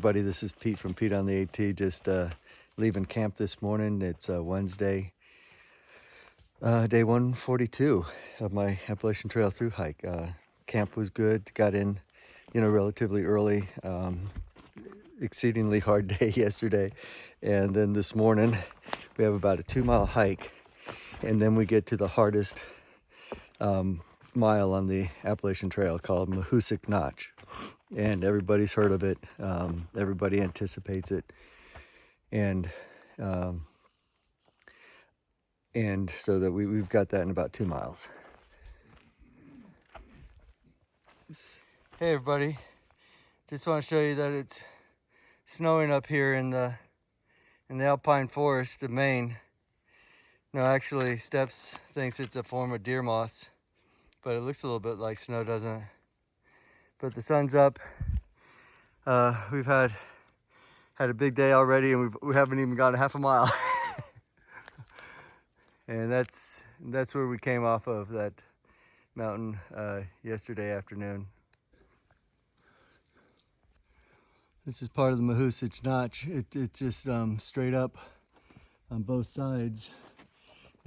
everybody, this is Pete from Pete on the AT, just leaving camp this morning. It's Wednesday, day 142 of my Appalachian Trail through hike. Camp was good, got in, relatively early. Exceedingly hard day yesterday, and then this morning we have about a 2-mile hike, and then we get to the hardest mile on the Appalachian Trail called Mahoosic Notch. And everybody's heard of it. Everybody anticipates it, and so that we've got that in about 2 miles. Hey everybody, just want to show you that it's snowing up here in the alpine forest of Maine. No, actually Steps thinks it's a form of deer moss, but it looks a little bit like snow, doesn't it? But the sun's up. We've had a big day already, and we haven't even gone half a mile. And that's where we came off of, that mountain yesterday afternoon. This is part of the Mahoosic Notch. It's just straight up on both sides,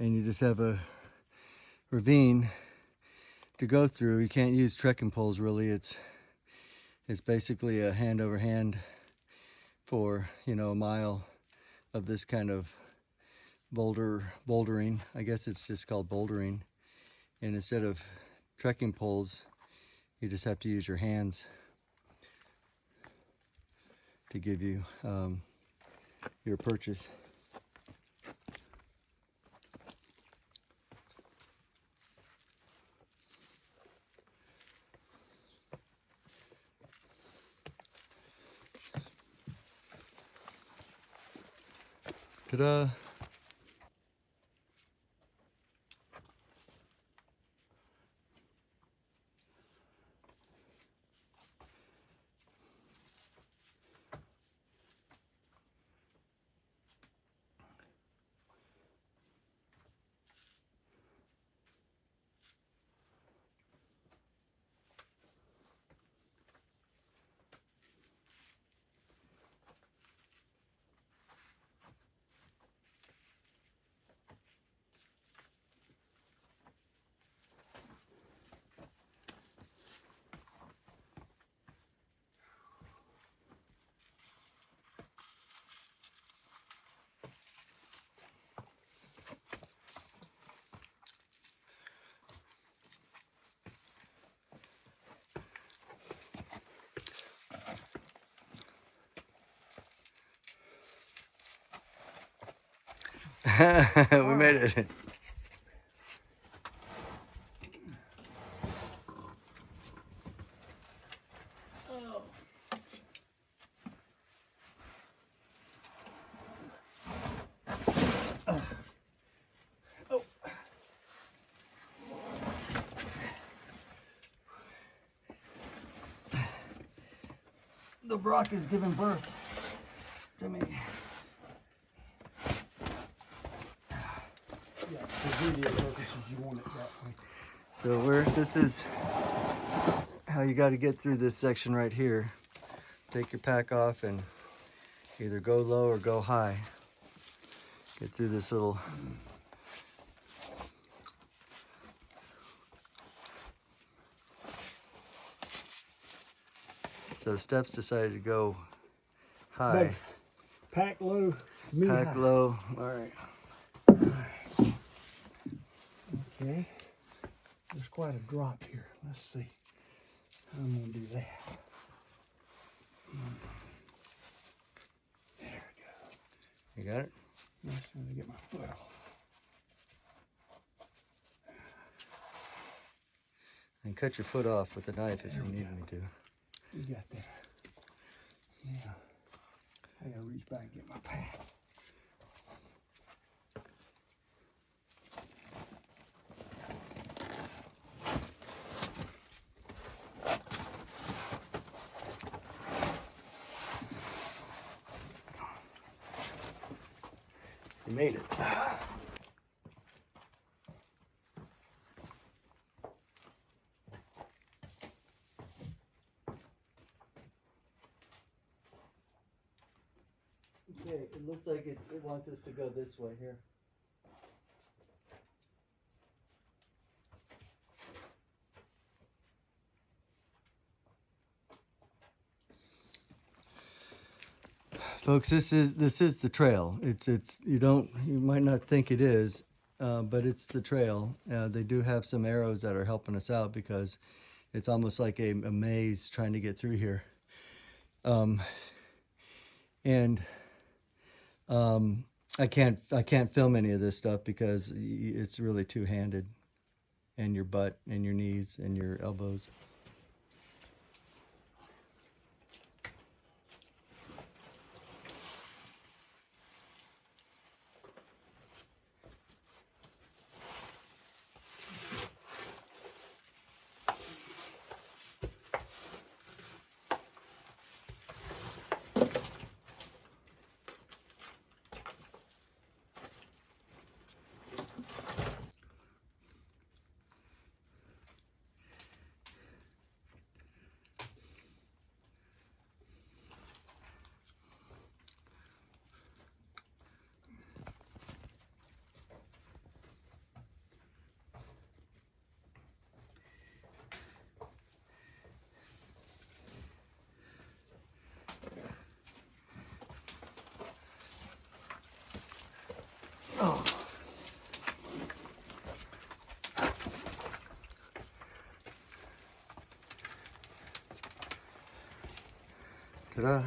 and you just have a ravine to go through. You can't use trekking poles really. It's basically a hand over hand for a mile of this kind of bouldering. I guess it's just called bouldering. And instead of trekking poles, you just have to use your hands to give you your purchase. Ta-da! We made it. The rock is giving birth to me. Yeah, for video purposes, you want it that way. So this is how you got to get through this section right here. Take your pack off and either go low or go high. Get through this little So Steps decided to go high. Both. Pack low, me Pack high. low. All right. Okay. There's quite a drop here. Let's see. I'm gonna do that. There we go. You got it? Now it's time to get my foot off. And cut your foot off with a knife if you need me to. You got that. Yeah. I gotta reach back and get my pack. You made it. Okay, it looks like it wants us to go this way here. Folks, this is the trail. It's you might not think it is, but it's the trail. They do have some arrows that are helping us out because it's almost like a maze trying to get through here. And I can't film any of this stuff because it's really two-handed, and your butt and your knees and your elbows. Oh. Ta-da.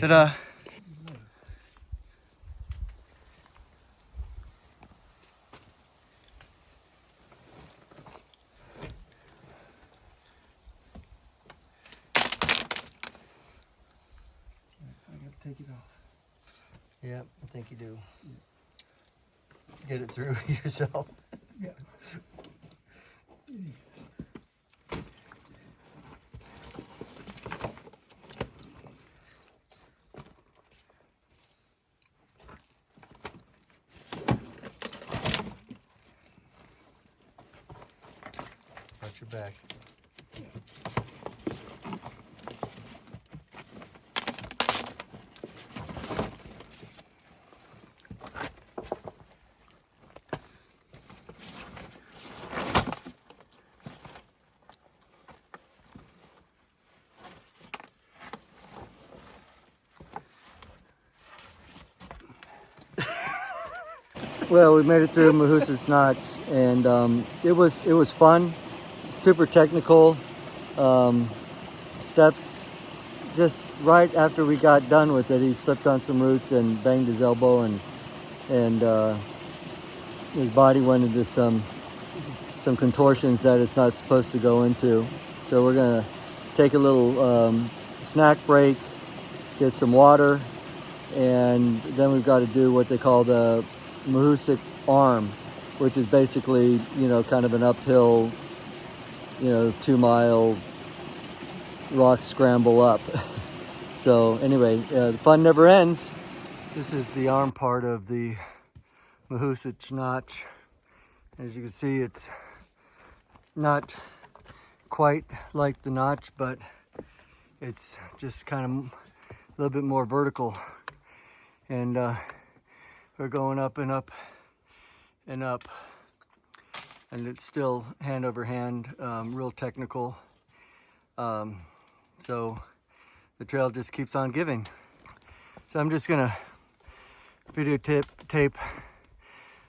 Ta-da. I gotta take it off. Yep, I think you do. Get it through yourself. Yeah. Watch your back. Well, we made it through Mahoosuc Notch, and it was fun, super technical steps. Just right after we got done with it, he slipped on some roots and banged his elbow, and his body went into some contortions that it's not supposed to go into. So we're gonna take a little snack break, get some water, and then we've got to do what they call the Mahoosuc arm, which is basically, kind of an uphill, 2-mile rock scramble up. So anyway, the fun never ends. This is the arm part of the Mahoosuc Notch, As you can see, it's not quite like the notch, but it's just kind of a little bit more vertical. And we're going up and up and up. And it's still hand over hand, real technical. So the trail just keeps on giving. So I'm just gonna videotape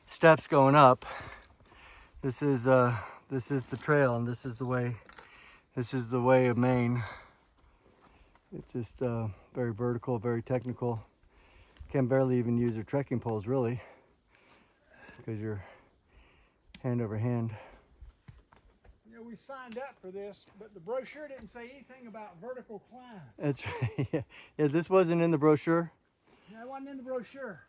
steps going up. This is the trail, and this is the way of Maine. It's just very vertical, very technical. Can barely even use your trekking poles really, because you're hand over hand. You know, we signed up for this, but the brochure didn't say anything about vertical climb. That's right. Yeah. Yeah, this wasn't in the brochure. No, it wasn't in the brochure.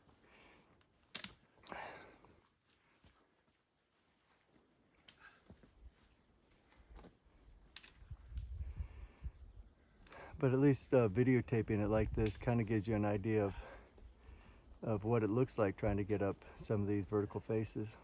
But at least videotaping it like this kind of gives you an idea of what it looks like trying to get up some of these vertical faces.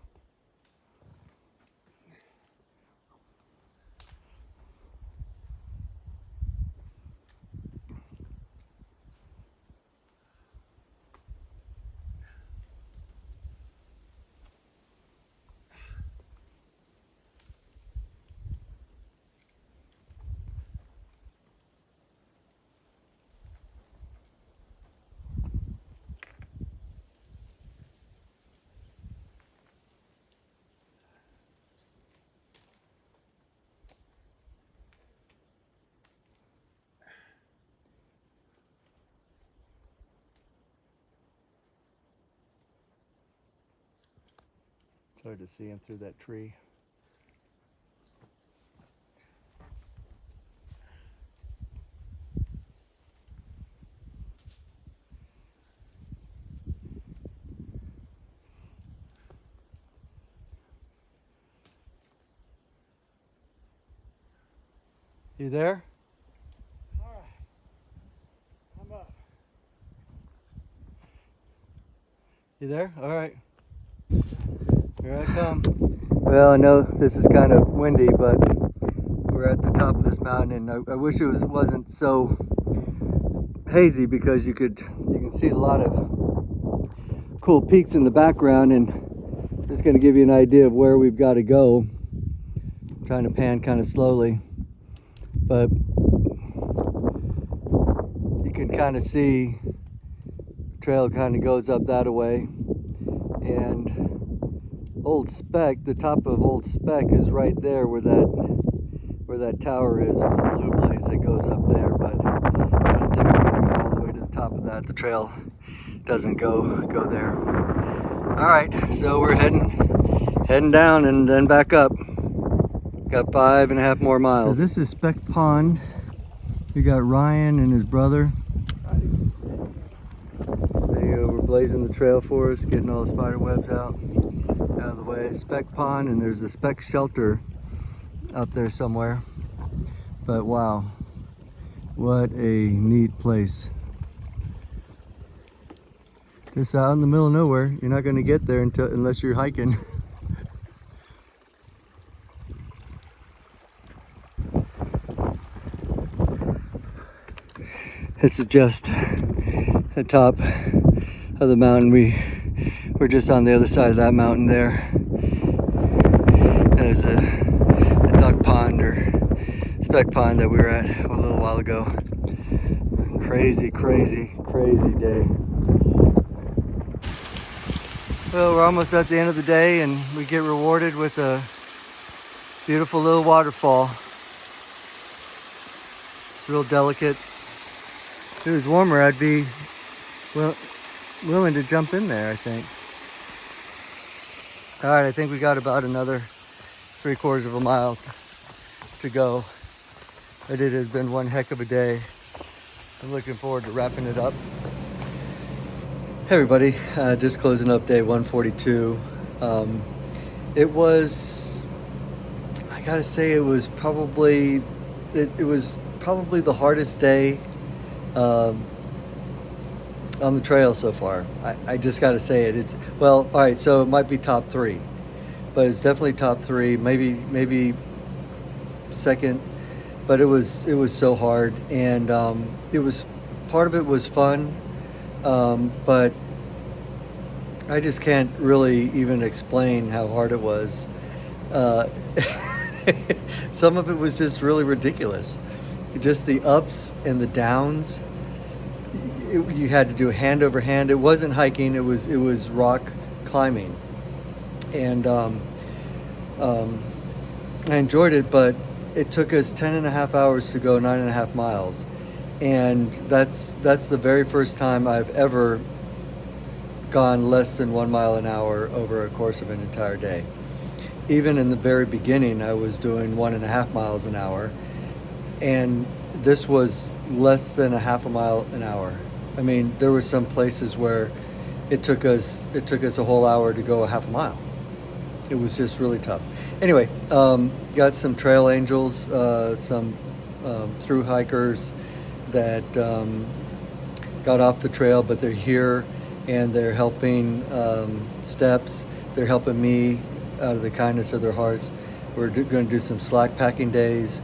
It's hard to see him through that tree. You there? All right, I'm up. You there? All right. Here I come. Well, I know this is kind of windy, but we're at the top of this mountain, and I wish it wasn't so hazy, because you can see a lot of cool peaks in the background, and just going to give you an idea of where we've got to go. I'm trying to pan kind of slowly, but you can kind of see the trail kind of goes up that way, and Old Speck, the top of Old Speck is right there where that tower is. There's a blue blaze that goes up there, but I don't think we're gonna go all the way to the top of that. The trail doesn't go there. All right, so we're heading down and then back up. Got 5.5 more miles. So this is Speck Pond. We got Ryan and his brother. They were blazing the trail for us, getting all the spider webs out of the way. Speck Pond, and there's a Speck shelter up there somewhere. But wow, what a neat place. Just out in the middle of nowhere. You're not going to get there unless you're hiking. This is just the top of the mountain. We're just on the other side of that mountain there. There's a duck pond or speck pond that we were at a little while ago. Crazy, crazy, crazy day. Well, we're almost at the end of the day, and we get rewarded with a beautiful little waterfall. It's real delicate. If it was warmer, I'd be willing to jump in there, I think. All right, I think we got about another 3/4 of a mile to go. But it has been one heck of a day. I'm looking forward to wrapping it up. Hey everybody, just closing up day 142. It was, I gotta say, it was probably the hardest day on the trail so far. I just gotta say it. Well, all right, so it might be top 3, but it's definitely top three, maybe second. But it was so hard, and it was, part of it was fun, but I just can't really even explain how hard it was. Uh, some of it was just really ridiculous. Just the ups and the downs. You had to do hand over hand. It wasn't hiking. It was rock climbing, and I enjoyed it, but it took us 10.5 hours to go 9.5 miles, and that's the very first time I've ever gone less than 1 mile an hour over a course of an entire day. Even in the very beginning, I was doing 1.5 miles an hour, and this was less than a half a mile an hour. I mean, there were some places where it took us a whole hour to go a half a mile. It was just really tough. Anyway, got some trail angels, some through hikers that got off the trail, but they're here and they're helping steps. They're helping me out of the kindness of their hearts. We're going to do some slack packing days,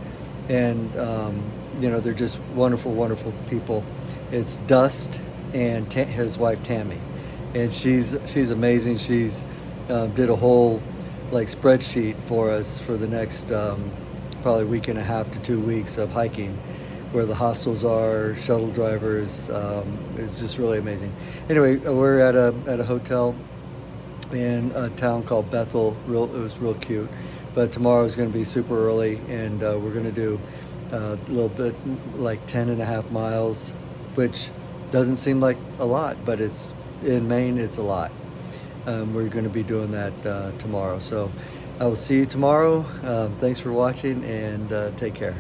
and you know, they're just wonderful, wonderful people. It's Dust and his wife Tammy, and she's amazing. She's did a whole like spreadsheet for us for the next probably week and a half to 2 weeks of hiking, where the hostels are, shuttle drivers. It's just really amazing. Anyway, we're at a hotel in a town called Bethel. It was real cute. But tomorrow is going to be super early, and we're going to do a little bit, like 10.5 miles, which doesn't seem like a lot, but it's in Maine, it's a lot. We're going to be doing that tomorrow. So I will see you tomorrow. Thanks for watching, and take care.